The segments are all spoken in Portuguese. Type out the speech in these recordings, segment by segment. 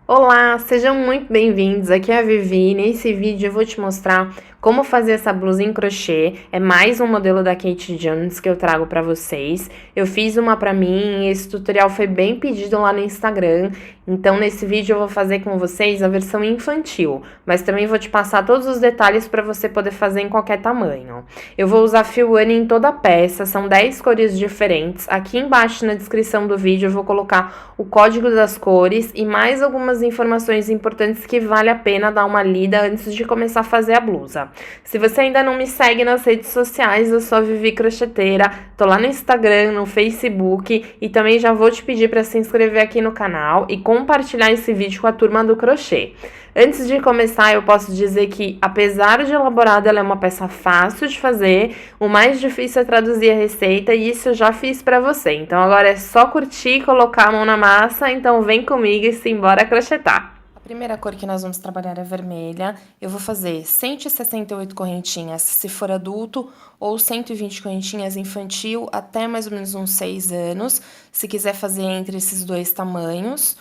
Olá, sejam muito bem-vindos. Aqui é a Vivi. Nesse vídeo eu vou te mostrar como fazer essa blusa em crochê. É mais um modelo da Kate Jones que eu trago para vocês. Eu fiz uma para mim e esse tutorial foi bem pedido lá no Instagram. Então nesse vídeo eu vou fazer com vocês a versão infantil, mas também vou te passar todos os detalhes para você poder fazer em qualquer tamanho. Eu vou usar fio Anne em toda a peça, são 10 cores diferentes. Aqui embaixo na descrição do vídeo eu vou colocar o código das cores e mais algumas informações importantes que vale a pena dar uma lida antes de começar a fazer a blusa. Se você ainda não me segue nas redes sociais, eu sou a Vivi Crocheteira, tô lá no Instagram, no Facebook e também já vou te pedir para se inscrever aqui no canal e compartilhar esse vídeo com a turma do crochê. Antes de começar, eu posso dizer que, apesar de elaborada, ela é uma peça fácil de fazer, o mais difícil é traduzir a receita e isso eu já fiz para você. Então agora é só curtir e colocar a mão na massa, então vem comigo e simbora crochetar! A primeira cor que nós vamos trabalhar é vermelha. Eu vou fazer 168 correntinhas se for adulto ou 120 correntinhas infantil até mais ou menos uns 6 anos. Se quiser fazer entre esses dois tamanhos,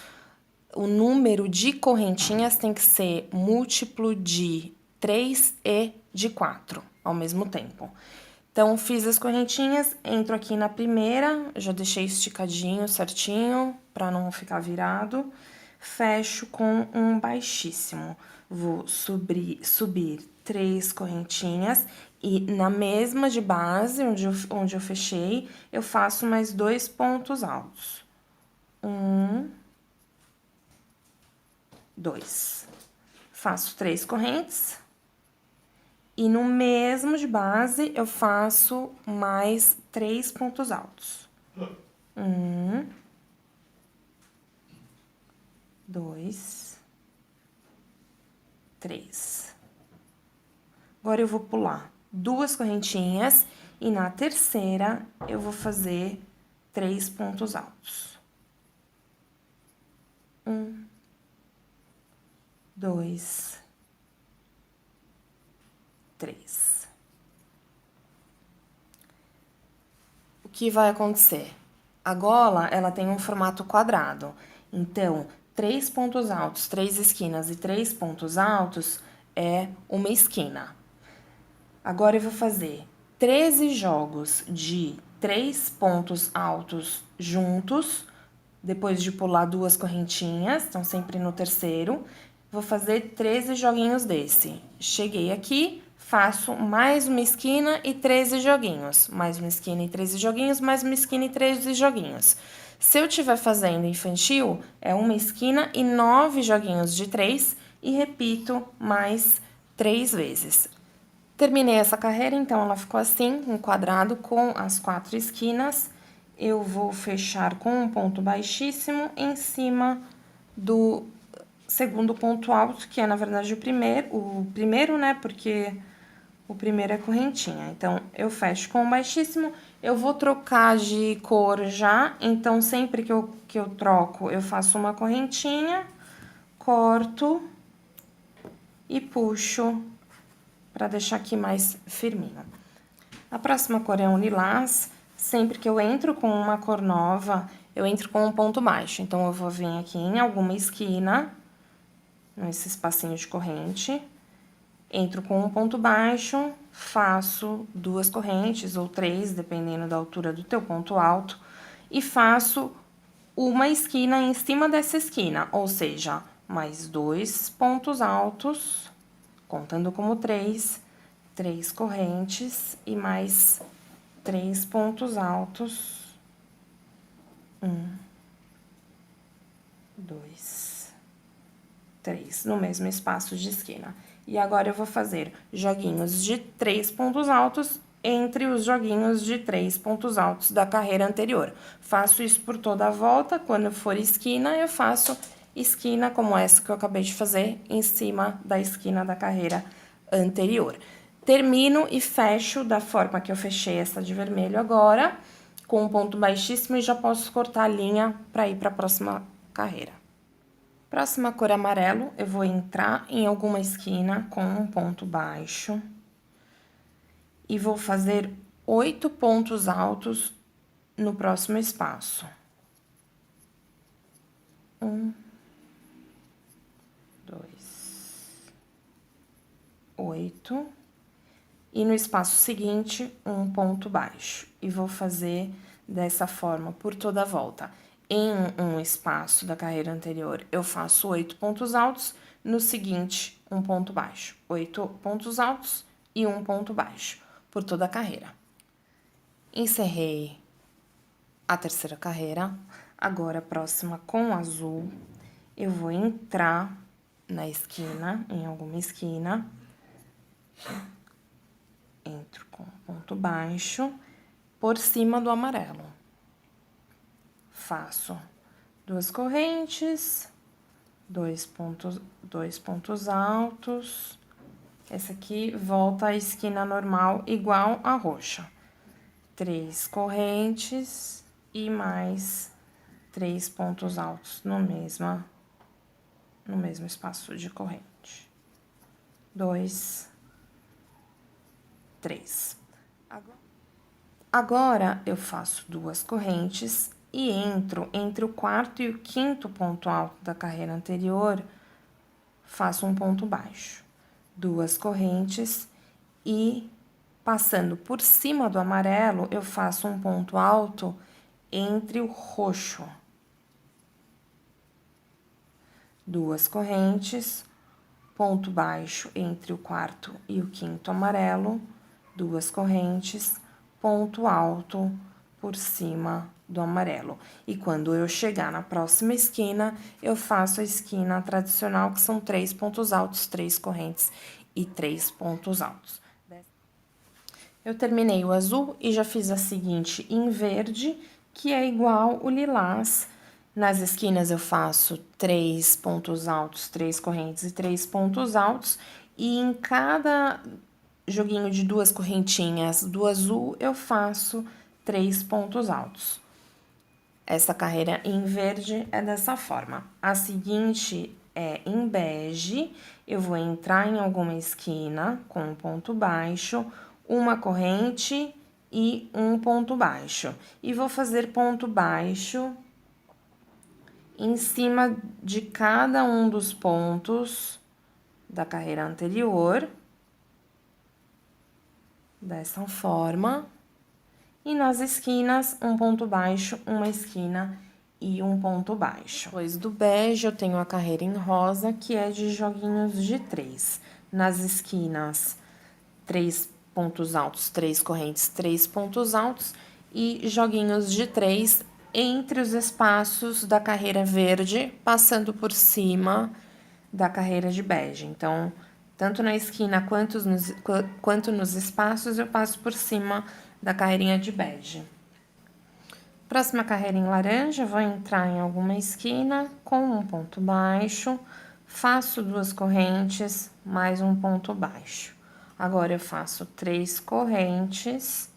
o número de correntinhas tem que ser múltiplo de 3 e de 4 ao mesmo tempo. Então, fiz as correntinhas, entro aqui na primeira, já deixei esticadinho certinho, para não ficar virado. Fecho com um baixíssimo. Vou subir 3 correntinhas e na mesma de base, onde eu fechei, eu faço mais 2 pontos altos. 1, 2. Faço 3 correntes. E no mesmo de base, eu faço mais 3 pontos altos. 1, 2, 3. Agora, eu vou pular 2 correntinhas e na terceira, eu vou fazer 3 pontos altos. 1, 2, 3. O que vai acontecer? A gola, ela tem um formato quadrado, então, 3 pontos altos, 3 esquinas e 3 pontos altos é uma esquina. Agora, eu vou fazer 13 jogos de 3 pontos altos juntos, depois de pular 2 correntinhas, então sempre no terceiro. Vou fazer 13 joguinhos desse. Cheguei aqui, faço mais uma esquina e 13 joguinhos. Mais uma esquina e 13 joguinhos, mais uma esquina e 13 joguinhos. Se eu estiver fazendo infantil, é uma esquina e 9 joguinhos de 3 e repito mais 3 vezes. Terminei essa carreira, então ela ficou assim, um quadrado com as 4 esquinas. Eu vou fechar com um ponto baixíssimo em cima do segundo ponto alto, que é, na verdade, o primeiro, né, porque o primeiro é correntinha. Então, eu fecho com o baixíssimo, eu vou trocar de cor já, então, sempre que eu troco, eu faço uma correntinha, corto e puxo para deixar aqui mais firminho. A próxima cor é um lilás. Sempre que eu entro com uma cor nova, eu entro com um ponto baixo. Então, eu vou vir aqui em alguma esquina, nesse espacinho de corrente, entro com um ponto baixo, faço 2 correntes ou 3, dependendo da altura do teu ponto alto, e faço uma esquina em cima dessa esquina, ou seja, mais 2 pontos altos, contando como 3 correntes e mais 3 pontos altos. 1, 2, 3, no mesmo espaço de esquina. E agora, eu vou fazer joguinhos de 3 pontos altos entre os joguinhos de 3 pontos altos da carreira anterior. Faço isso por toda a volta. Quando for esquina, eu faço esquina como essa que eu acabei de fazer em cima da esquina da carreira anterior. Termino e fecho da forma que eu fechei essa de vermelho agora, com um ponto baixíssimo, e já posso cortar a linha para ir para a próxima carreira. Próxima cor amarelo, eu vou entrar em alguma esquina com um ponto baixo e vou fazer 8 pontos altos no próximo espaço. 1, 8. E no espaço seguinte, um ponto baixo. E vou fazer dessa forma por toda a volta. Em um espaço da carreira anterior, eu faço 8 pontos altos, no seguinte, um ponto baixo. 8 pontos altos e um ponto baixo, por toda a carreira. Encerrei a terceira carreira. Agora, próxima com azul, eu vou entrar na esquina, em alguma esquina. Entro com ponto baixo por cima do amarelo. Faço 2 correntes, dois pontos altos. Essa aqui volta à esquina normal, igual a roxa. 3 correntes e mais 3 pontos altos no mesmo espaço de corrente. 2, 3. Agora, eu faço 2 correntes e entro entre o quarto e o quinto ponto alto da carreira anterior, faço um ponto baixo. 2 correntes e, passando por cima do amarelo, eu faço um ponto alto entre o roxo. 2 correntes, ponto baixo entre o quarto e o quinto amarelo, 2 correntes, ponto alto por cima do amarelo. E quando eu chegar na próxima esquina, eu faço a esquina tradicional, que são 3 pontos altos, 3 correntes e 3 pontos altos. Eu terminei o azul e já fiz a seguinte em verde, que é igual o lilás. Nas esquinas eu faço 3 pontos altos, 3 correntes e 3 pontos altos. E em cada joguinho de 2 correntinhas do azul, eu faço 3 pontos altos. Essa carreira em verde é dessa forma. A seguinte é em bege, eu vou entrar em alguma esquina com um ponto baixo, uma corrente e um ponto baixo. E vou fazer ponto baixo em cima de cada um dos pontos da carreira anterior, dessa forma. E nas esquinas, um ponto baixo, uma esquina e um ponto baixo. Depois do bege, eu tenho a carreira em rosa, que é de joguinhos de 3. Nas esquinas, 3 pontos altos, 3 correntes, 3 pontos altos e joguinhos de 3 entre os espaços da carreira verde, passando por cima da carreira de bege. Então, tanto na esquina quanto nos espaços, eu passo por cima da carreirinha de bege. Próxima carreira em laranja, vou entrar em alguma esquina com um ponto baixo, faço 2 correntes, mais um ponto baixo. Agora, eu faço 3 correntes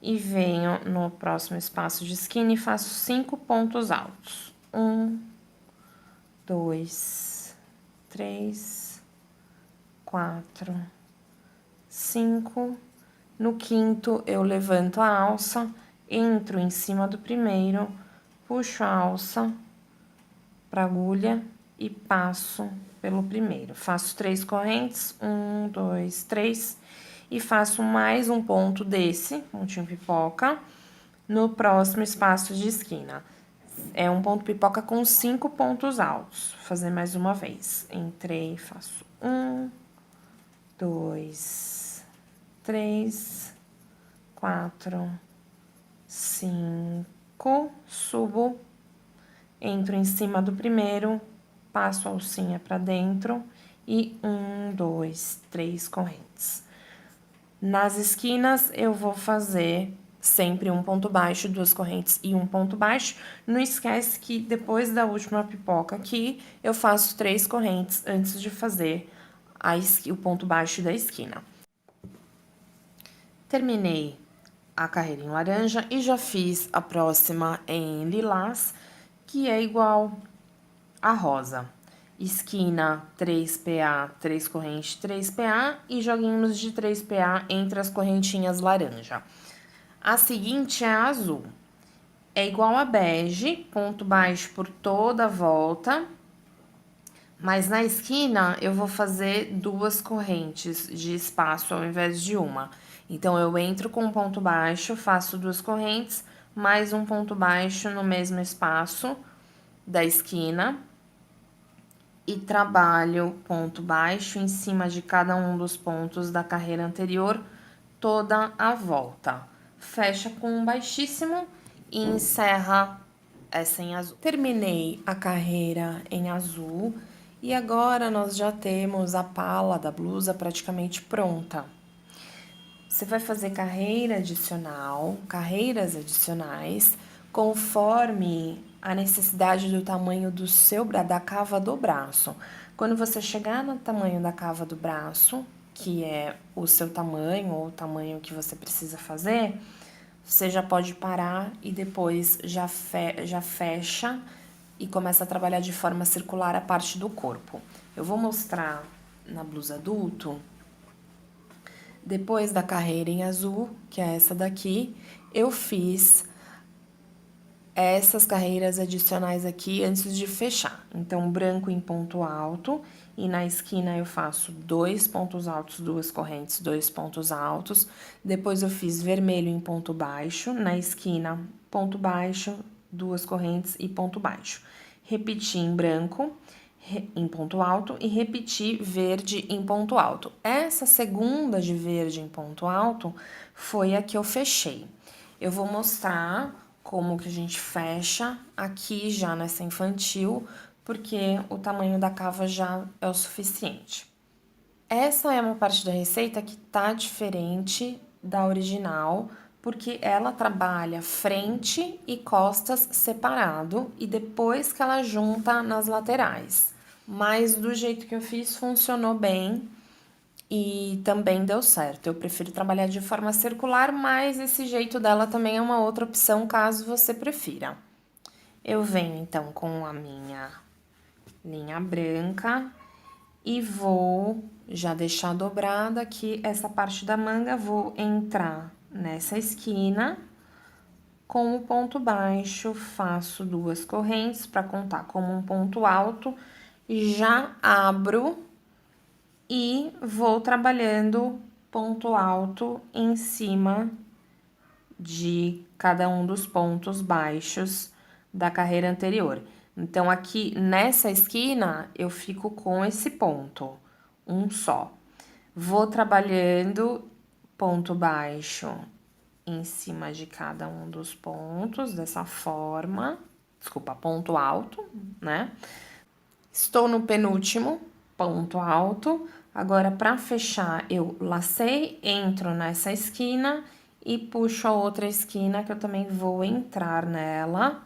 e venho no próximo espaço de esquina e faço 5 pontos altos. 1, 2, 3, 4, 5. No quinto, eu levanto a alça, entro em cima do primeiro, puxo a alça para agulha e passo pelo primeiro. Faço 3 correntes, 1, 2, 3, e faço mais um ponto desse, pontinho pipoca, no próximo espaço de esquina. É um ponto pipoca com 5 pontos altos. Vou fazer mais uma vez. Entrei, faço 1, 2, 3, 4, 5, subo, entro em cima do primeiro, passo a alcinha para dentro e 1, 2, 3 correntes. Nas esquinas, eu vou fazer sempre um ponto baixo, 2 correntes e um ponto baixo. Não esquece que depois da última pipoca aqui, eu faço 3 correntes antes de fazer o ponto baixo da esquina. Terminei a carreira em laranja e já fiz a próxima em lilás, que é igual a rosa. Esquina 3 PA, 3 correntes, 3 PA e joguinhos de 3 PA entre as correntinhas laranja. A seguinte é a azul. É igual a bege, ponto baixo por toda a volta. Mas na esquina eu vou fazer 2 correntes de espaço ao invés de uma. Então, eu entro com um ponto baixo, faço 2 correntes, mais um ponto baixo no mesmo espaço da esquina e trabalho ponto baixo em cima de cada um dos pontos da carreira anterior toda a volta. Fecha com um baixíssimo e encerra essa em azul. Terminei a carreira em azul e agora nós já temos a pala da blusa praticamente pronta. Você vai fazer carreiras adicionais, conforme a necessidade do tamanho da cava do braço. Quando você chegar no tamanho da cava do braço, que é o seu tamanho ou o tamanho que você precisa fazer, você já pode parar e depois já fecha e começa a trabalhar de forma circular a parte do corpo. Eu vou mostrar na blusa adulto. Depois da carreira em azul, que é essa daqui, eu fiz essas carreiras adicionais aqui antes de fechar. Então, branco em ponto alto e na esquina eu faço 2 pontos altos, 2 correntes, 2 pontos altos. Depois eu fiz vermelho em ponto baixo, na esquina ponto baixo, 2 correntes e ponto baixo. Repeti em branco em ponto alto e repeti verde em ponto alto. Essa segunda de verde em ponto alto foi a que eu fechei. Eu vou mostrar como que a gente fecha aqui já nessa infantil, porque o tamanho da cava já é o suficiente. Essa é uma parte da receita que tá diferente da original, porque ela trabalha frente e costas separado e depois que ela junta nas laterais. Mas do jeito que eu fiz funcionou bem e também deu certo. Eu prefiro trabalhar de forma circular, mas esse jeito dela também é uma outra opção caso você prefira. Eu venho então com a minha linha branca e vou já deixar dobrada aqui essa parte da manga, vou entrar nessa esquina com o ponto baixo, faço 2 correntes para contar como um ponto alto, já abro e vou trabalhando ponto alto em cima de cada um dos pontos baixos da carreira anterior. Então, aqui nessa esquina, eu fico com esse ponto, um só. Vou trabalhando ponto baixo em cima de cada um dos pontos, dessa forma. Desculpa, ponto alto, né? Estou no penúltimo ponto alto. Agora, para fechar, eu lacei, entro nessa esquina e puxo a outra esquina que eu também vou entrar nela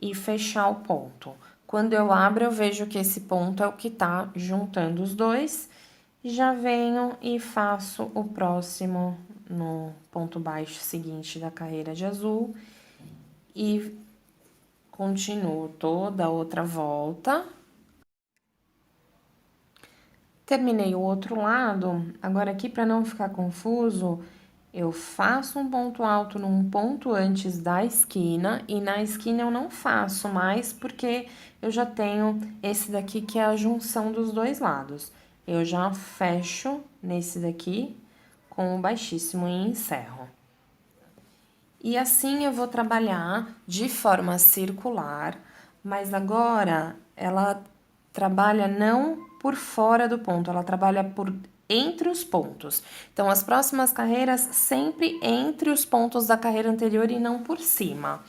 e fechar o ponto. Quando eu abro, eu vejo que esse ponto é o que tá juntando os dois. Já venho e faço o próximo no ponto baixo seguinte da carreira de azul e continuo toda a outra volta. Terminei o outro lado, agora aqui para não ficar confuso, eu faço um ponto alto num ponto antes da esquina e na esquina eu não faço mais porque eu já tenho esse daqui que é a junção dos dois lados. Eu já fecho nesse daqui com o baixíssimo e encerro. E assim eu vou trabalhar de forma circular, mas agora ela trabalha não por fora do ponto, ela trabalha por entre os pontos. Então, as próximas carreiras sempre entre os pontos da carreira anterior e não por cima.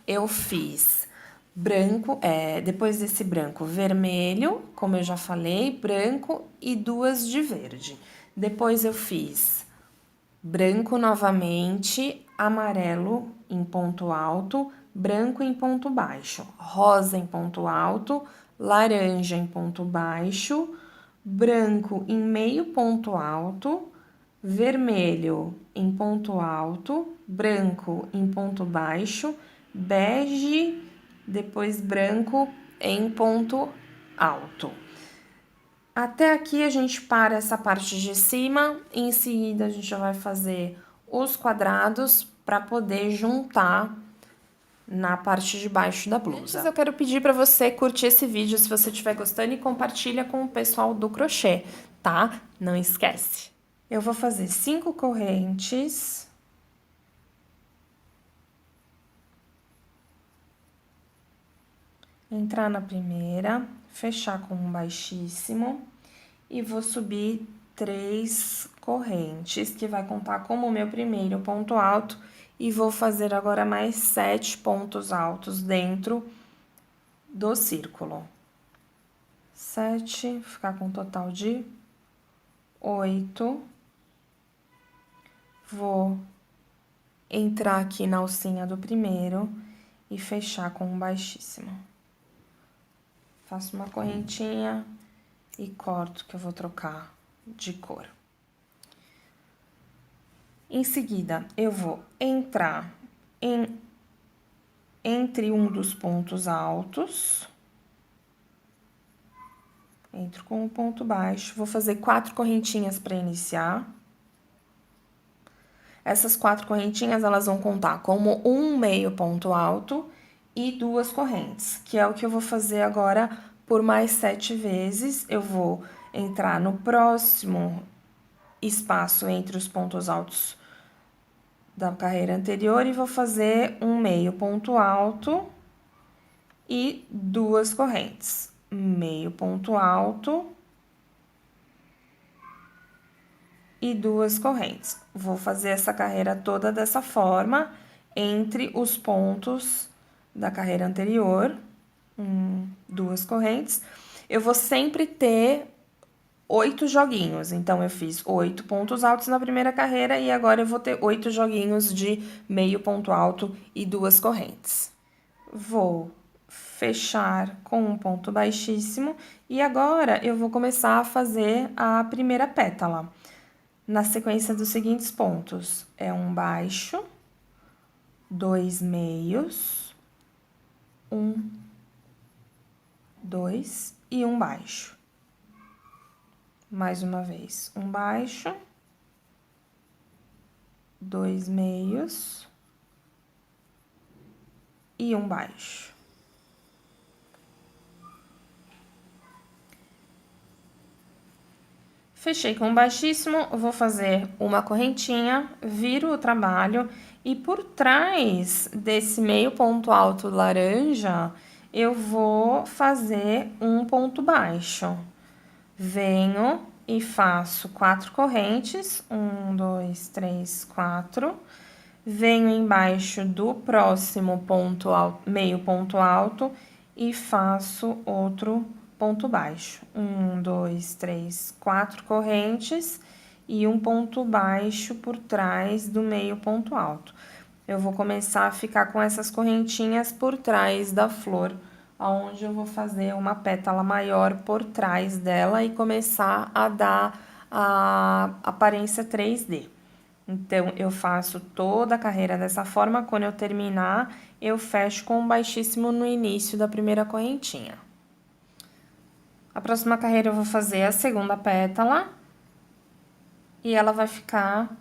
Eu fiz branco, depois desse branco, vermelho, como eu já falei, branco e 2 de verde. Depois eu fiz branco novamente, amarelo em ponto alto, branco em ponto baixo, rosa em ponto alto, laranja em ponto baixo, branco em meio ponto alto, vermelho em ponto alto, branco em ponto baixo, bege, depois branco em ponto alto. Até aqui a gente para essa parte de cima, em seguida a gente já vai fazer os quadrados para poder juntar na parte de baixo da blusa. Antes eu quero pedir para você curtir esse vídeo se você estiver gostando e compartilha com o pessoal do crochê, tá? Não esquece. Eu vou fazer 5 correntes. Entrar na primeira, fechar com um baixíssimo e vou subir 3 correntes, que vai contar como o meu primeiro ponto alto, e vou fazer agora mais 7 pontos altos dentro do círculo. 7, ficar com um total de 8. Vou entrar aqui na alcinha do primeiro e fechar com um baixíssimo. Faço uma correntinha e corto, que eu vou trocar de cor. Em seguida, eu vou entrar entre um dos pontos altos. Entro com um ponto baixo, vou fazer 4 correntinhas para iniciar. Essas 4 correntinhas, elas vão contar como um meio ponto alto e 2 correntes, que é o que eu vou fazer agora por mais 7 vezes. Eu vou entrar no próximo espaço entre os pontos altos da carreira anterior e vou fazer um meio ponto alto e 2 correntes. Meio ponto alto e 2 correntes. Vou fazer essa carreira toda dessa forma, entre os pontos da carreira anterior, 2 correntes. Eu vou sempre ter 8 joguinhos, então eu fiz 8 pontos altos na primeira carreira e agora eu vou ter 8 joguinhos de meio ponto alto e 2 correntes. Vou fechar com um ponto baixíssimo e agora eu vou começar a fazer a primeira pétala. Na sequência dos seguintes pontos, é um baixo, 2 meios, 1, 2 e um baixo. Mais uma vez, um baixo, 2 meios e um baixo. Fechei com um baixíssimo, eu vou fazer uma correntinha, viro o trabalho e por trás desse meio ponto alto laranja, eu vou fazer um ponto baixo. Venho e faço 4 correntes, 1, 2, 3, 4. Venho embaixo do próximo ponto alto, meio ponto alto e faço outro ponto baixo. 1, 2, 3, 4 correntes e um ponto baixo por trás do meio ponto alto. Eu vou começar a ficar com essas correntinhas por trás da flor, onde eu vou fazer uma pétala maior por trás dela e começar a dar a aparência 3D. Então, eu faço toda a carreira dessa forma, quando eu terminar, eu fecho com um baixíssimo no início da primeira correntinha. A próxima carreira eu vou fazer a segunda pétala e ela vai ficar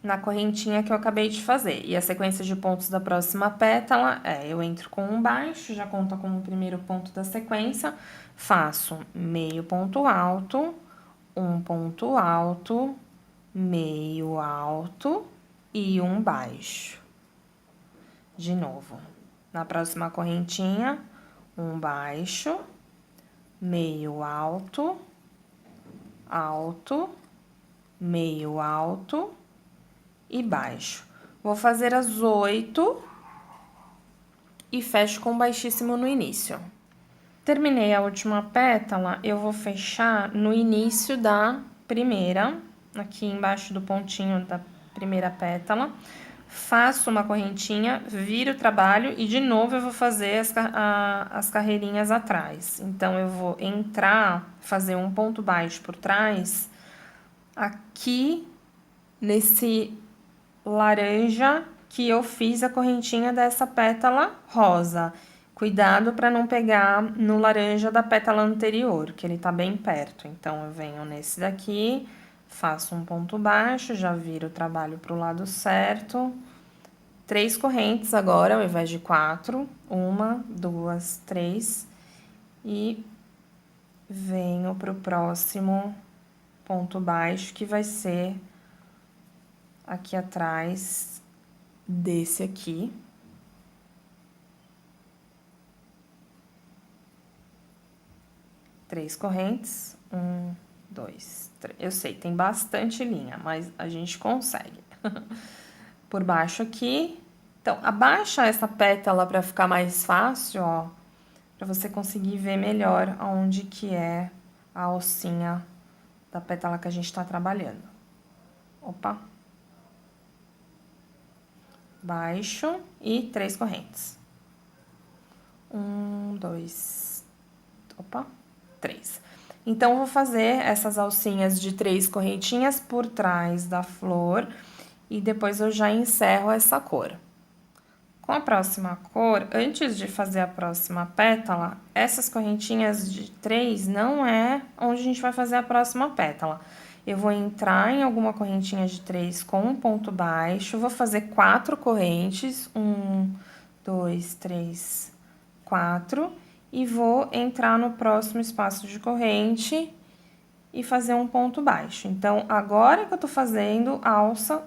na correntinha que eu acabei de fazer. E a sequência de pontos da próxima pétala é, eu entro com um baixo, já conta como o primeiro ponto da sequência, faço meio ponto alto, um ponto alto, meio alto e um baixo. De novo, na próxima correntinha, um baixo, meio alto, alto, meio alto e baixo. Vou fazer as 8 e fecho com baixíssimo no início. Terminei a última pétala, eu vou fechar no início da primeira, aqui embaixo do pontinho da primeira pétala. Faço uma correntinha, viro o trabalho e de novo eu vou fazer as carreirinhas atrás. Então, eu vou entrar, fazer um ponto baixo por trás, aqui nesse laranja que eu fiz a correntinha dessa pétala rosa. Cuidado para não pegar no laranja da pétala anterior, que ele tá bem perto. Então, eu venho nesse daqui, faço um ponto baixo, já viro o trabalho pro lado certo, 3 correntes agora, ao invés de 4. 1, 2, 3. E venho pro próximo ponto baixo, que vai ser aqui atrás desse aqui. Três correntes. 1, 2, 3. Eu sei, tem bastante linha, mas a gente consegue. Por baixo aqui. Então, abaixa essa pétala para ficar mais fácil, ó. Para você conseguir ver melhor aonde que é a alcinha da pétala que a gente tá trabalhando. Opa. Baixo e 3 correntes. 1, 2, opa, 3. Então, eu vou fazer essas alcinhas de 3 correntinhas por trás da flor e depois eu já encerro essa cor. Com a próxima cor, antes de fazer a próxima pétala, essas correntinhas de 3 não é onde a gente vai fazer a próxima pétala. Eu vou entrar em alguma correntinha de 3 com um ponto baixo, vou fazer 4 correntes, 1, 2, 3, 4, e vou entrar no próximo espaço de corrente e fazer um ponto baixo. Então, agora que eu tô fazendo a alça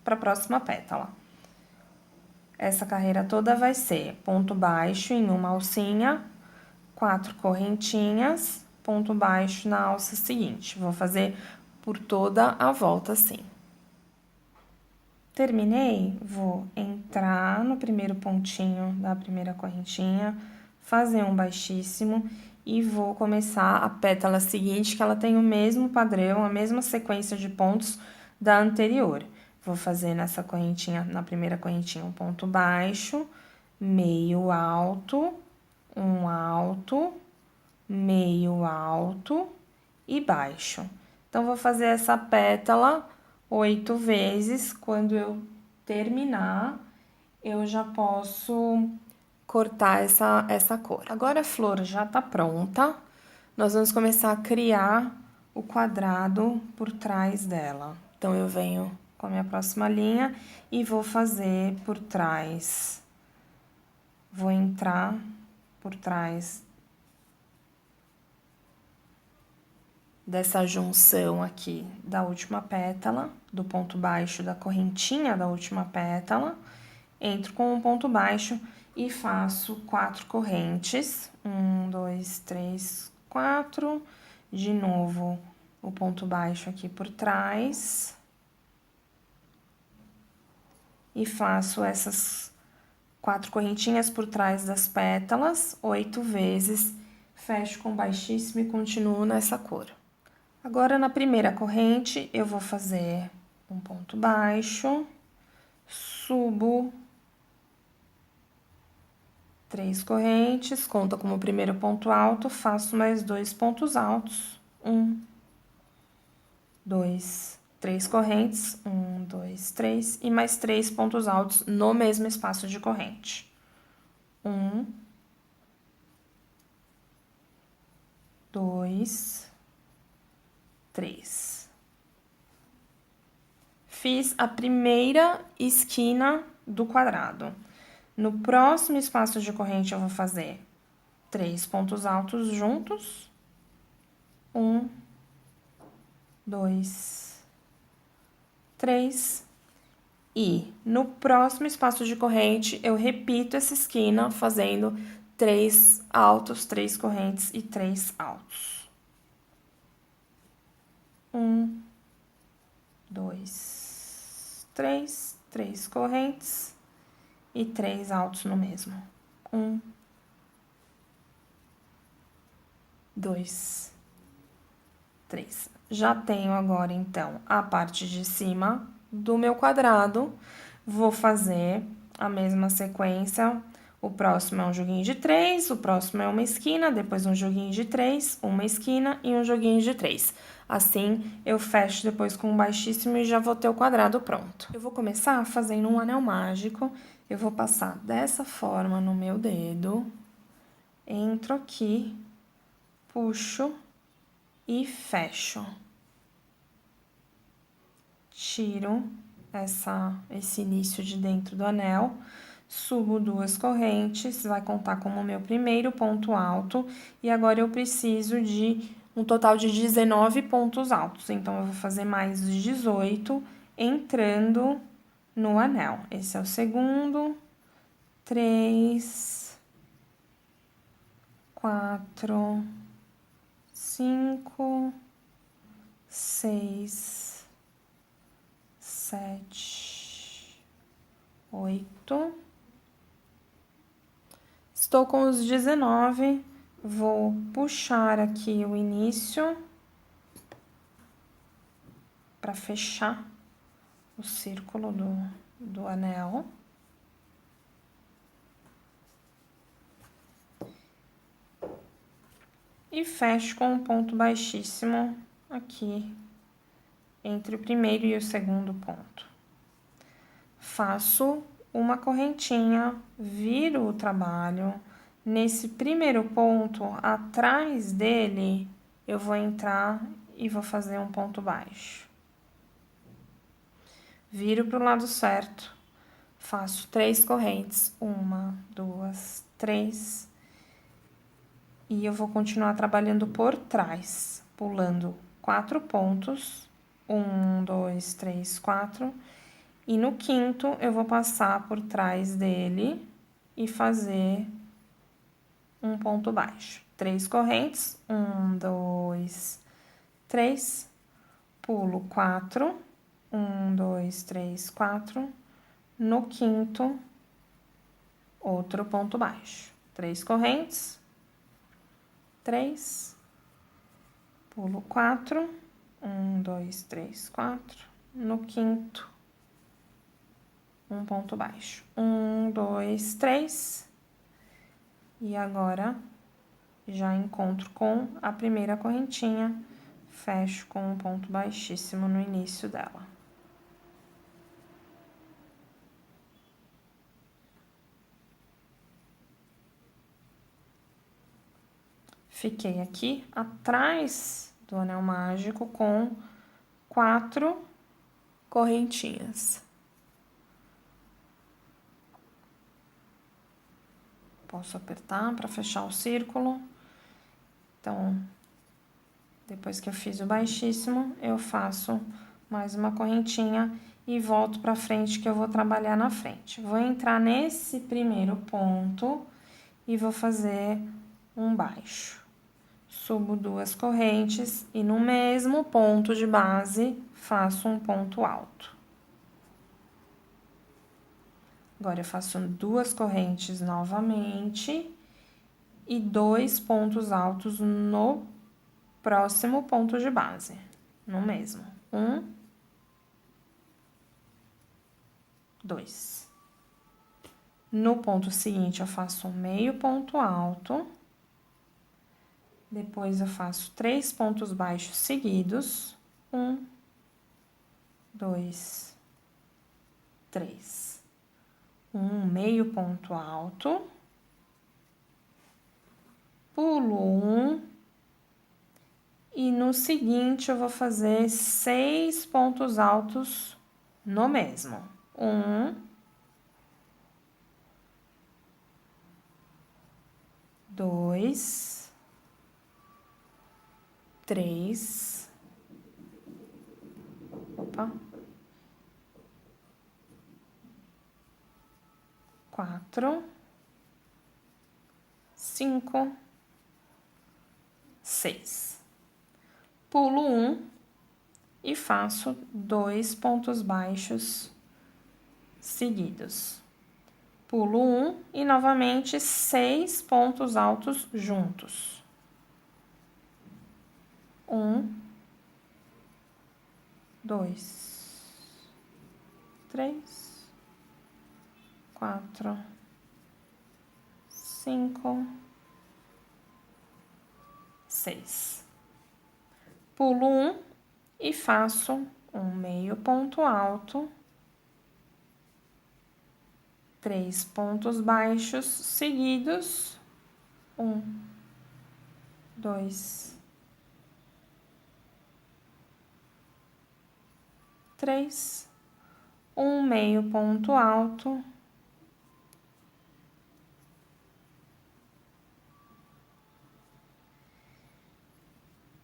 para a próxima pétala. Essa carreira toda vai ser ponto baixo em uma alcinha, 4 correntinhas, ponto baixo na alça seguinte. Vou fazer por toda a volta assim. Terminei, vou entrar no primeiro pontinho da primeira correntinha, fazer um baixíssimo e vou começar a pétala seguinte, que ela tem o mesmo padrão, a mesma sequência de pontos da anterior. Vou fazer nessa correntinha, na primeira correntinha, um ponto baixo, meio alto, meio alto e baixo. Então, vou fazer essa pétala 8 vezes. Quando eu terminar, eu já posso cortar essa cor. Agora a flor já tá pronta. Nós vamos começar a criar o quadrado por trás dela. Então, eu venho com a minha próxima linha e vou fazer por trás. Vou entrar por trás dessa junção aqui da última pétala, do ponto baixo da correntinha da última pétala, entro com um ponto baixo e faço 4 correntes. 1, 2, 3, 4. De novo, o ponto baixo aqui por trás. E faço essas 4 correntinhas por trás das pétalas, 8 vezes, fecho com baixíssimo e continuo nessa cor. Agora, na primeira corrente, eu vou fazer um ponto baixo, subo 3 correntes, conta como primeiro ponto alto, faço mais 2 pontos altos, 1, 2, 3 correntes, 1, 2, 3, e mais 3 pontos altos no mesmo espaço de corrente. 1, 2, 3. Fiz a primeira esquina do quadrado. No próximo espaço de corrente, eu vou fazer 3 pontos altos juntos. 1, 2, 3. E no próximo espaço de corrente, eu repito essa esquina fazendo 3 altos, 3 correntes e 3 altos. 1, 2, 3, 3 correntes e 3 altos no mesmo. 1, 2, 3. Já tenho agora, então, a parte de cima do meu quadrado. Vou fazer a mesma sequência. O próximo é um joguinho de 3, o próximo é uma esquina, depois um joguinho de 3, uma esquina e um joguinho de 3. Assim, eu fecho depois com um baixíssimo e já vou ter o quadrado pronto. Eu vou começar fazendo um anel mágico. Eu vou passar dessa forma no meu dedo, entro aqui, puxo e fecho. Tiro esse início de dentro do anel, subo 2 correntes, vai contar como meu primeiro ponto alto, e agora eu preciso de um total de 19 pontos altos, então eu vou fazer mais 18 entrando no anel. Esse é o segundo, 3, 4, 5, 6, 7, 8. Estou com os 19, vou puxar aqui o início para fechar o círculo do anel. E fecho com um ponto baixíssimo aqui entre o primeiro e o segundo ponto. Faço uma correntinha, viro o trabalho. Nesse primeiro ponto, atrás dele, eu vou entrar e vou fazer um ponto baixo. Viro para o lado certo, faço 3 correntes, 1, 2, 3. E eu vou continuar trabalhando por trás, pulando 4 pontos, 1, 2, 3, 4. E no quinto, eu vou passar por trás dele e fazer um ponto baixo. 3 correntes, 1, 2, 3, pulo 4, 1, 2, 3, 4. No quinto, outro ponto baixo. 3 correntes, 3, pulo 4, 1, 2, 3, 4. No quinto, um ponto baixo. 1, 2, 3. E agora, já encontro com a primeira correntinha, fecho com um ponto baixíssimo no início dela. Fiquei aqui atrás do anel mágico com 4 correntinhas. Posso apertar para fechar o círculo. Então, depois que eu fiz o baixíssimo, eu faço mais uma correntinha e volto para frente, que eu vou trabalhar na frente. Vou entrar nesse primeiro ponto e vou fazer um baixo. Subo 2 correntes e no mesmo ponto de base faço um ponto alto. Agora eu faço 2 correntes novamente e 2 pontos altos no próximo ponto de base, no mesmo. 1, 2. No ponto seguinte, eu faço um meio ponto alto. Depois, eu faço 3 pontos baixos seguidos. 1, 2, 3. Um meio ponto alto. Pulo 1. E no seguinte, eu vou fazer 6 pontos altos no mesmo. 1, 2, 3, opa, 4, 5, 6. Pulo 1 e faço 2 pontos baixos seguidos. Pulo 1 e novamente 6 pontos altos juntos. 1, 2, 3, 4, 5, 6. Pulo 1 e faço um meio ponto alto, 3 pontos baixos seguidos, 1, 2, 3, um meio ponto alto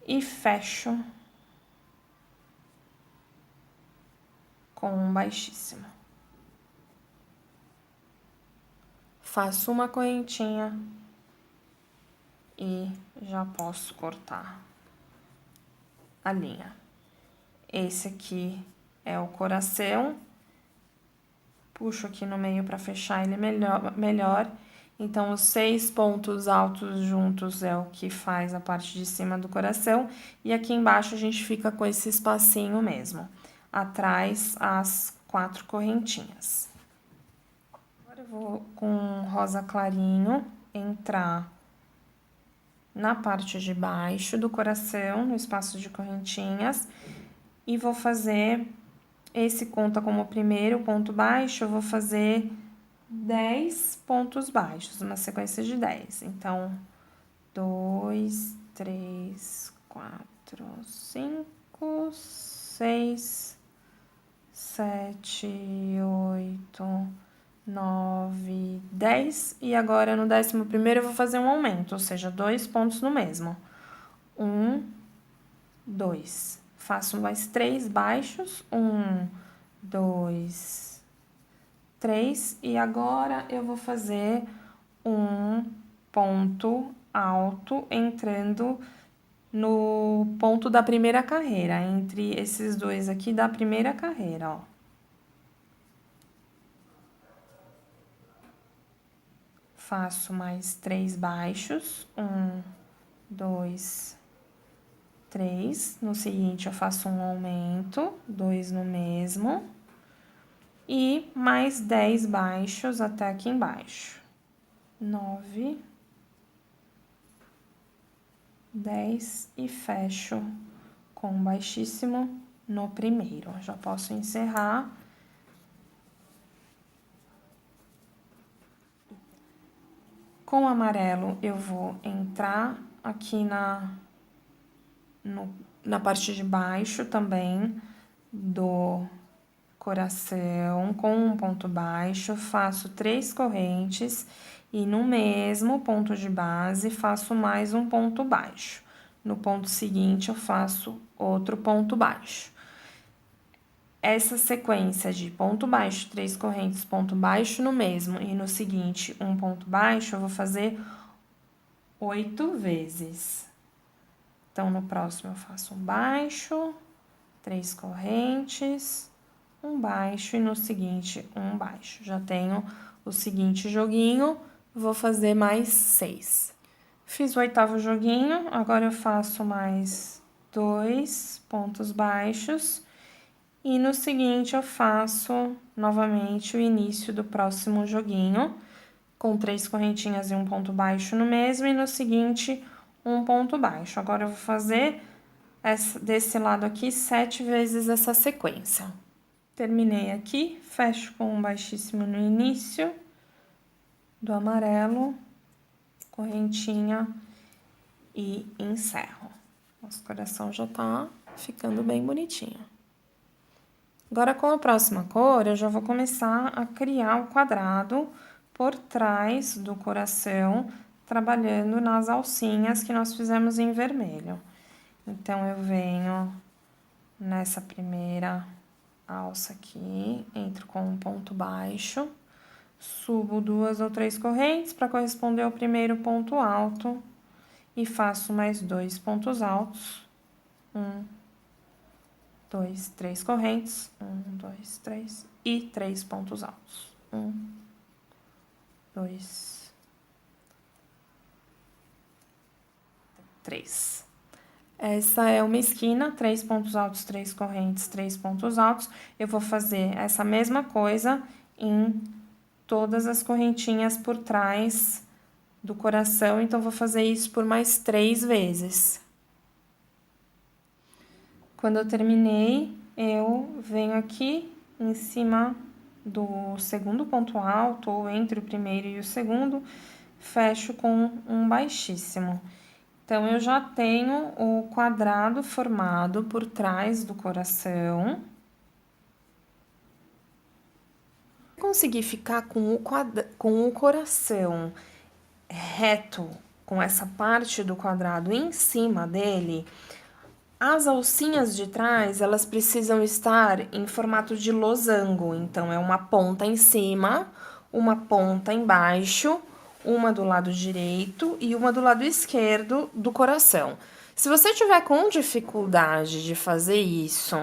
e fecho com um baixíssimo. Faço uma correntinha e já posso cortar a linha. Esse aqui é o coração. Puxo aqui no meio para fechar ele melhor. Então, os 6 pontos altos juntos é o que faz a parte de cima do coração. E aqui embaixo a gente fica com esse espacinho mesmo. Atrás, as 4 correntinhas. Agora eu vou com rosa clarinho entrar na parte de baixo do coração, no espaço de correntinhas. E vou fazer, esse conta como primeiro ponto baixo, eu vou fazer 10 pontos baixos, uma sequência de 10. Então, 2, 3, 4, 5, 6, 7, 8, 9, 10. E agora, no 11º, eu vou fazer um aumento, ou seja, 2 pontos no mesmo. 1, 2. Faço mais 3 baixos. 1, 2, 3. E agora, eu vou fazer um ponto alto entrando no ponto da primeira carreira, entre esses dois aqui da primeira carreira, ó. Faço mais 3 baixos. 1, 2, 3. No seguinte, eu faço um aumento, 2 no mesmo. E mais 10 baixos até aqui embaixo. 9, 10 e fecho com um baixíssimo no primeiro. Já posso encerrar. Com o amarelo, eu vou entrar aqui na parte de baixo também do coração, com um ponto baixo, faço 3 correntes e no mesmo ponto de base faço mais um ponto baixo. No ponto seguinte, eu faço outro ponto baixo. Essa sequência de ponto baixo, 3 correntes, ponto baixo no mesmo e no seguinte, um ponto baixo, eu vou fazer 8 vezes. Então, no próximo eu faço um baixo, 3 correntes, um baixo e no seguinte, um baixo. Já tenho o seguinte joguinho, vou fazer mais 6. Fiz o 8º joguinho, agora eu faço mais 2 pontos baixos. E no seguinte, eu faço novamente o início do próximo joguinho, com 3 correntinhas e um ponto baixo no mesmo, e no seguinte, um ponto baixo. Agora, eu vou fazer desse lado aqui 7 vezes essa sequência. Terminei aqui, fecho com um baixíssimo no início do amarelo, correntinha e encerro. Nosso coração já tá ficando bem bonitinho. Agora, com a próxima cor, eu já vou começar a criar o quadrado por trás do coração, trabalhando nas alcinhas que nós fizemos em vermelho. Então, eu venho nessa primeira alça aqui, entro com um ponto baixo, subo 2 ou 3 correntes para corresponder ao primeiro ponto alto e faço mais 2 pontos altos. 1, 2, 3 correntes, 1, 2, 3 e 3 pontos altos. 1, 2, 3. Essa é uma esquina, 3 pontos altos, 3 correntes, 3 pontos altos. Eu vou fazer essa mesma coisa em todas as correntinhas por trás do coração, então vou fazer isso por mais 3 vezes. Quando eu terminei, eu venho aqui em cima do segundo ponto alto, ou entre o primeiro e o segundo, fecho com um baixíssimo. Então, eu já tenho o quadrado formado por trás do coração. conseguir ficar com o coração reto, com essa parte do quadrado em cima dele, as alcinhas de trás, elas precisam estar em formato de losango. Então, é uma ponta em cima, uma ponta embaixo, uma do lado direito e uma do lado esquerdo do coração. Se você tiver com dificuldade de fazer isso,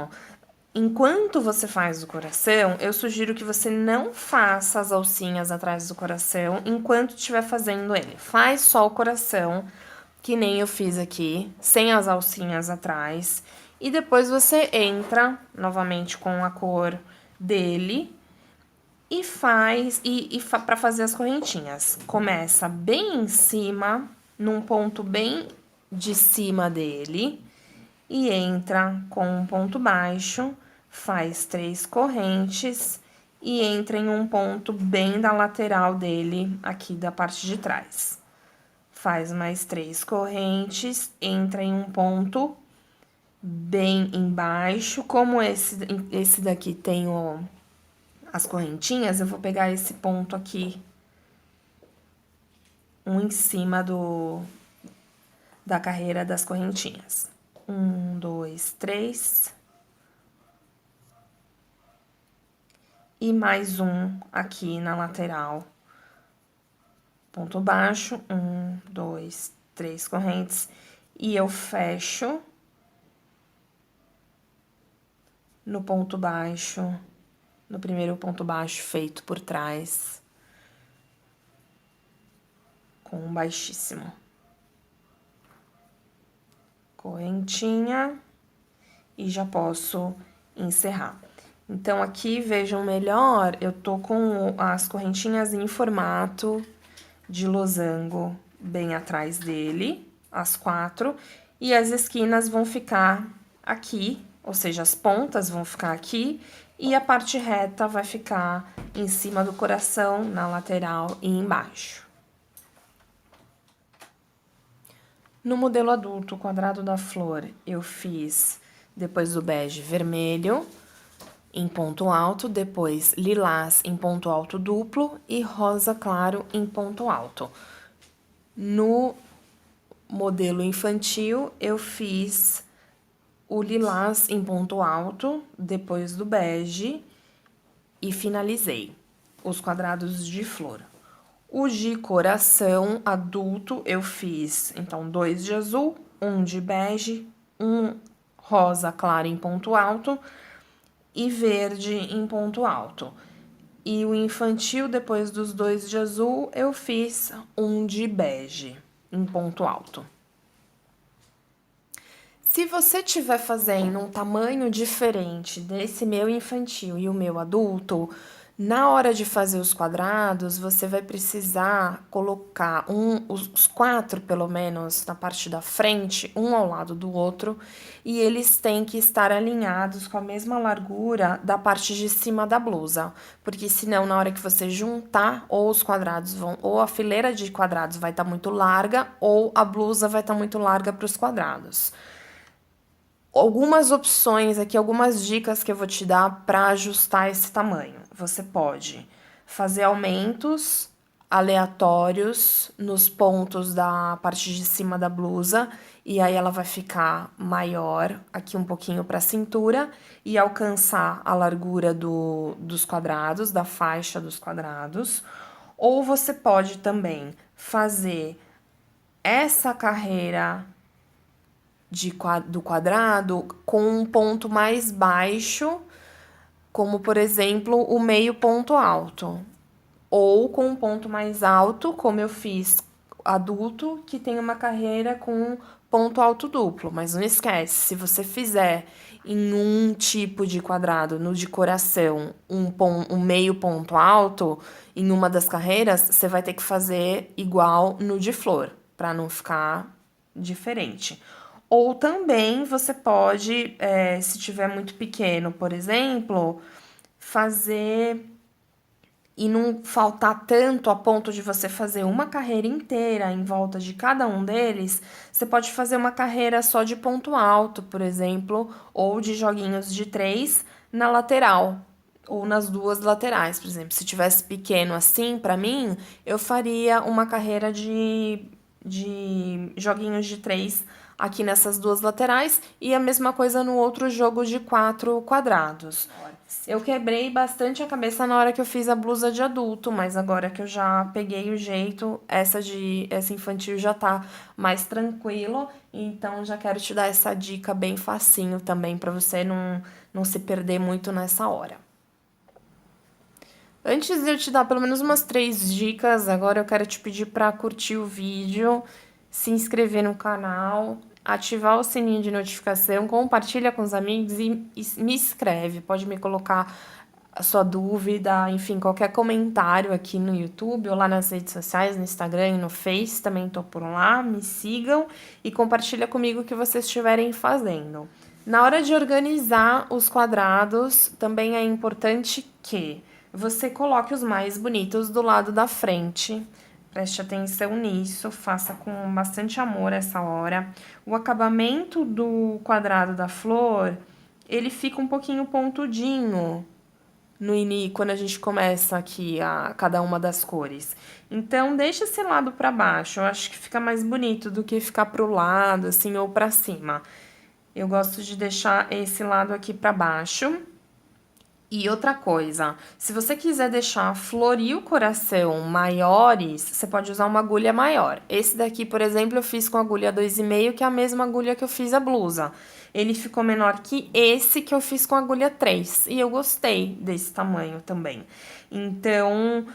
enquanto você faz o coração, eu sugiro que você não faça as alcinhas atrás do coração enquanto estiver fazendo ele. Faz só o coração, que nem eu fiz aqui, sem as alcinhas atrás. E depois você entra novamente com a cor dele e faz para fazer as correntinhas. Começa bem em cima, num ponto bem de cima dele, e entra com um ponto baixo, faz 3 correntes e entra em um ponto bem da lateral dele, aqui da parte de trás. Faz mais 3 correntes, entra em um ponto bem embaixo. Como esse daqui tem as correntinhas, eu vou pegar esse ponto aqui, um em cima da carreira das correntinhas. 1, 2, 3. E mais um aqui na lateral. Ponto baixo, 1, 2, 3 correntes. E eu fecho no ponto baixo, no primeiro ponto baixo feito por trás, com um baixíssimo. Correntinha e já posso encerrar. Então, aqui, vejam melhor, eu tô com as correntinhas em formato de losango bem atrás dele, as 4, e as esquinas vão ficar aqui, ou seja, as pontas vão ficar aqui, e a parte reta vai ficar em cima do coração, na lateral e embaixo. No modelo adulto, o quadrado da flor, eu fiz, depois do bege, vermelho em ponto alto, depois lilás em ponto alto duplo e rosa claro em ponto alto. No modelo infantil, eu fiz o lilás em ponto alto, depois do bege, e finalizei os quadrados de flor. O de coração adulto eu fiz, então, 2 de azul, 1 de bege, 1 rosa clara em ponto alto e verde em ponto alto. E o infantil, depois dos 2 de azul, eu fiz 1 de bege em ponto alto. Se você estiver fazendo um tamanho diferente desse meu infantil e o meu adulto, na hora de fazer os quadrados, você vai precisar colocar os 4, pelo menos, na parte da frente, um ao lado do outro, e eles têm que estar alinhados com a mesma largura da parte de cima da blusa, porque senão, na hora que você juntar, ou os quadrados vão, ou a fileira de quadrados vai estar muito larga, ou a blusa vai estar muito larga para os quadrados. Algumas opções aqui, algumas dicas que eu vou te dar para ajustar esse tamanho. Você pode fazer aumentos aleatórios nos pontos da parte de cima da blusa, e aí ela vai ficar maior, aqui um pouquinho para a cintura, e alcançar a largura dos quadrados, da faixa dos quadrados. Ou você pode também fazer essa carreira do quadrado com um ponto mais baixo, como, por exemplo, o meio ponto alto. Ou com um ponto mais alto, como eu fiz adulto, que tem uma carreira com ponto alto duplo. Mas não esquece, se você fizer em um tipo de quadrado, no de coração, um meio ponto alto, em uma das carreiras, você vai ter que fazer igual no de flor, para não ficar diferente. Ou também você pode, se tiver muito pequeno, por exemplo, fazer e não faltar tanto a ponto de você fazer uma carreira inteira em volta de cada um deles, você pode fazer uma carreira só de ponto alto, por exemplo, ou de joguinhos de 3 na lateral. ou nas duas laterais, por exemplo. Se tivesse pequeno assim, pra mim, eu faria uma carreira de joguinhos de 3 aqui nessas duas laterais e a mesma coisa no outro jogo de 4 quadrados. Eu quebrei bastante a cabeça na hora que eu fiz a blusa de adulto, mas agora que eu já peguei o jeito, essa infantil já tá mais tranquilo, então já quero te dar essa dica bem facinho também pra você não se perder muito nessa hora. Antes de eu te dar pelo menos umas 3 dicas, agora eu quero te pedir para curtir o vídeo, se inscrever no canal, ativar o sininho de notificação, compartilha com os amigos e me escreve. Pode me colocar a sua dúvida, enfim, qualquer comentário aqui no YouTube ou lá nas redes sociais, no Instagram e no Face, também tô por lá. Me sigam e compartilha comigo o que vocês estiverem fazendo. Na hora de organizar os quadrados, também é importante que você coloque os mais bonitos do lado da frente. Preste atenção nisso, faça com bastante amor essa hora. O acabamento do quadrado da flor, ele fica um pouquinho pontudinho quando a gente começa aqui a cada uma das cores. Então, deixa esse lado para baixo. Eu acho que fica mais bonito do que ficar pro lado, assim, ou para cima. Eu gosto de deixar esse lado aqui para baixo. E outra coisa, se você quiser deixar a flor e o coração maiores, você pode usar uma agulha maior. Esse daqui, por exemplo, eu fiz com agulha 2,5, que é a mesma agulha que eu fiz a blusa. Ele ficou menor que esse que eu fiz com agulha 3, e eu gostei desse tamanho também. Então,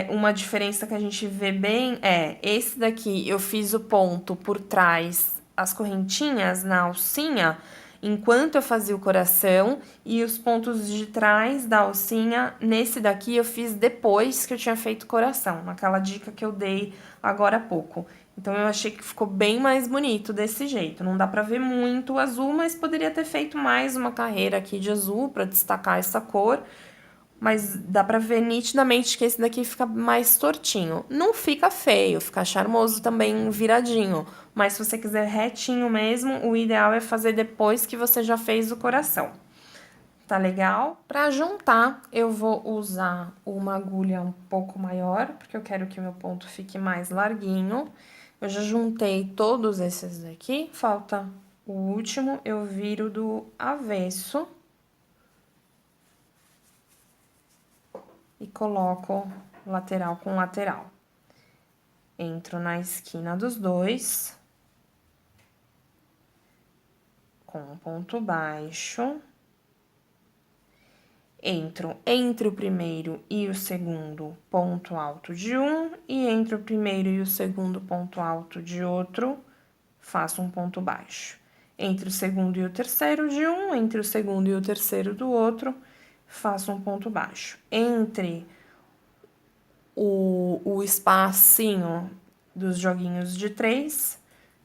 uma diferença que a gente vê bem é, esse daqui eu fiz o ponto por trás, as correntinhas na alcinha, enquanto eu fazia o coração, e os pontos de trás da alcinha, nesse daqui eu fiz depois que eu tinha feito o coração, naquela dica que eu dei agora há pouco. Então, eu achei que ficou bem mais bonito desse jeito. Não dá pra ver muito o azul, mas poderia ter feito mais uma carreira aqui de azul pra destacar essa cor. Mas dá pra ver nitidamente que esse daqui fica mais tortinho. Não fica feio, fica charmoso também viradinho. Mas se você quiser retinho mesmo, o ideal é fazer depois que você já fez o coração. Tá legal? Pra juntar, eu vou usar uma agulha um pouco maior, porque eu quero que o meu ponto fique mais larguinho. Eu já juntei todos esses daqui, falta o último, eu viro do avesso. E coloco lateral com lateral. Entro na esquina dos dois, com um ponto baixo. Entro entre o primeiro e o segundo ponto alto de um, e entre o primeiro e o segundo ponto alto de outro, faço um ponto baixo. Entre o segundo e o terceiro de um, entre o segundo e o terceiro do outro, faço um ponto baixo. Entre o espacinho dos joguinhos de 3,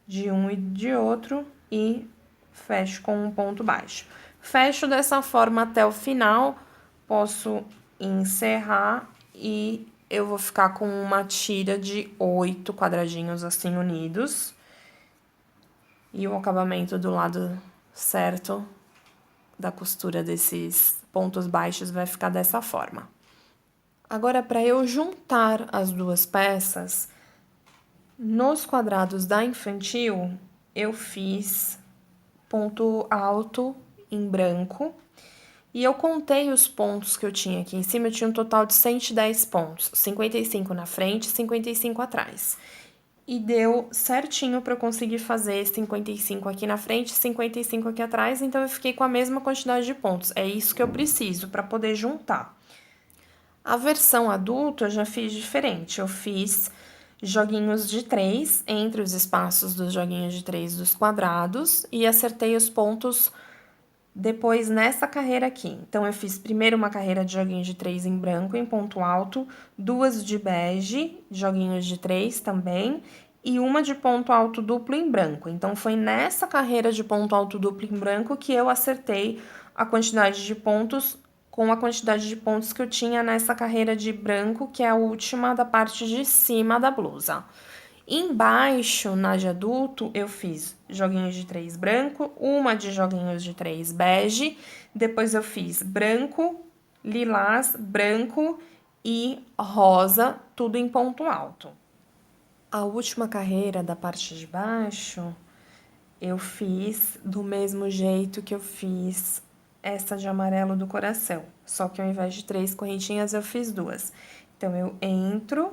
de um e de outro, e fecho com um ponto baixo. Fecho dessa forma até o final, posso encerrar e eu vou ficar com uma tira de 8 quadradinhos assim unidos. E o acabamento do lado certo da costura desses pontos baixos vai ficar dessa forma. Agora, para eu juntar as duas peças, nos quadrados da infantil, eu fiz ponto alto em branco. E eu contei os pontos que eu tinha aqui em cima, eu tinha um total de 110 pontos, 55 na frente e 55 atrás. E deu certinho para eu conseguir fazer 55 aqui na frente e 55 aqui atrás, então eu fiquei com a mesma quantidade de pontos. É isso que eu preciso para poder juntar. A versão adulta eu já fiz diferente, eu fiz joguinhos de 3 entre os espaços dos joguinhos de 3 dos quadrados e acertei os pontos depois nessa carreira aqui. Então, eu fiz primeiro uma carreira de joguinhos de 3 em branco, em ponto alto, 2 de bege, joguinhos de 3 também, e uma de ponto alto duplo em branco. Então, foi nessa carreira de ponto alto duplo em branco que eu acertei a quantidade de pontos com a quantidade de pontos que eu tinha nessa carreira de branco, que é a última da parte de cima da blusa. Embaixo, na de adulto, eu fiz joguinhos de 3 branco, uma de joguinhos de 3 bege, depois eu fiz branco, lilás, branco e rosa, tudo em ponto alto. A última carreira da parte de baixo, eu fiz do mesmo jeito que eu fiz essa de amarelo do coração, só que ao invés de 3 correntinhas, eu fiz 2. Então, eu entro,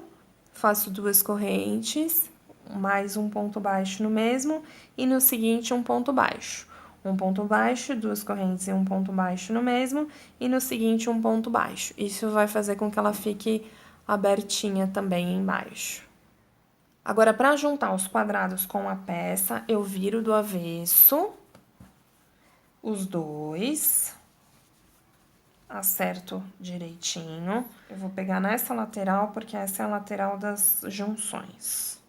faço 2 correntes, mais um ponto baixo no mesmo, e no seguinte, um ponto baixo. Um ponto baixo, 2 correntes e um ponto baixo no mesmo, e no seguinte, um ponto baixo. Isso vai fazer com que ela fique abertinha também embaixo. Agora, para juntar os quadrados com a peça, eu viro do avesso, os dois, acerto direitinho. Eu vou pegar nessa lateral, porque essa é a lateral das junções.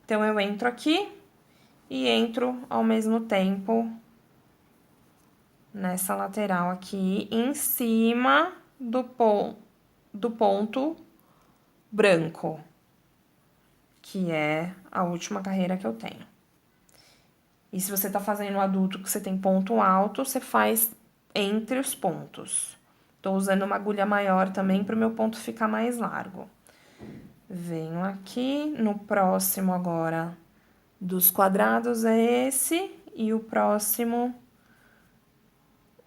Então, eu entro aqui e entro ao mesmo tempo nessa lateral aqui, em cima do ponto branco, que é a última carreira que eu tenho. E se você tá fazendo adulto que você tem ponto alto, você faz entre os pontos. Tô usando uma agulha maior também para o meu ponto ficar mais largo. Venho aqui, no próximo agora dos quadrados é esse, e o próximo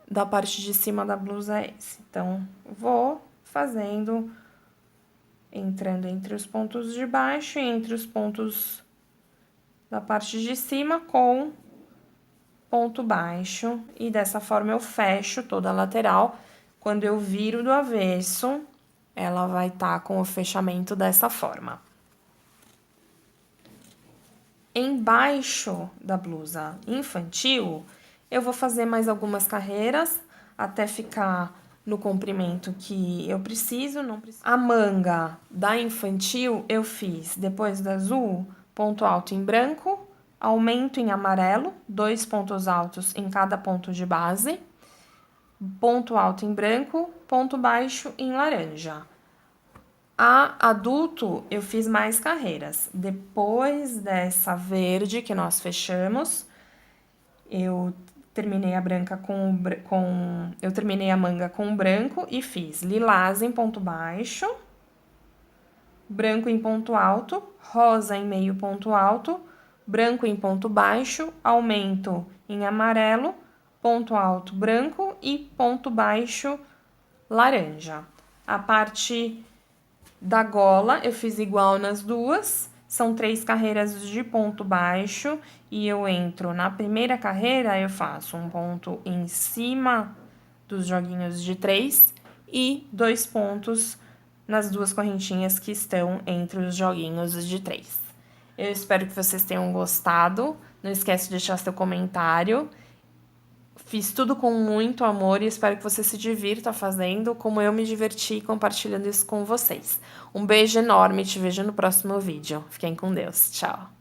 da parte de cima da blusa é esse. Então, vou fazendo, entrando entre os pontos de baixo e entre os pontos da parte de cima com ponto baixo, e dessa forma eu fecho toda a lateral. Quando eu viro do avesso, ela vai estar com o fechamento dessa forma. Embaixo da blusa infantil, eu vou fazer mais algumas carreiras até ficar no comprimento que eu preciso, não preciso. A manga da infantil eu fiz depois do azul, ponto alto em branco, aumento em amarelo, 2 pontos altos em cada ponto de base, ponto alto em branco, ponto baixo em laranja. A adulto, eu fiz mais carreiras. Depois dessa verde que nós fechamos, eu terminei a eu terminei a manga com branco e fiz lilás em ponto baixo, branco em ponto alto, rosa em meio ponto alto, branco em ponto baixo, aumento em amarelo, ponto alto branco e ponto baixo laranja. A parte da gola eu fiz igual nas duas, são 3 carreiras de ponto baixo, e eu entro na primeira carreira, eu faço um ponto em cima dos joguinhos de 3 e 2 pontos nas 2 correntinhas que estão entre os joguinhos de 3. Eu espero que vocês tenham gostado, não esquece de deixar seu comentário. Fiz tudo com muito amor e espero que você se divirta fazendo como eu me diverti compartilhando isso com vocês. Um beijo enorme, te vejo no próximo vídeo. Fiquem com Deus. Tchau!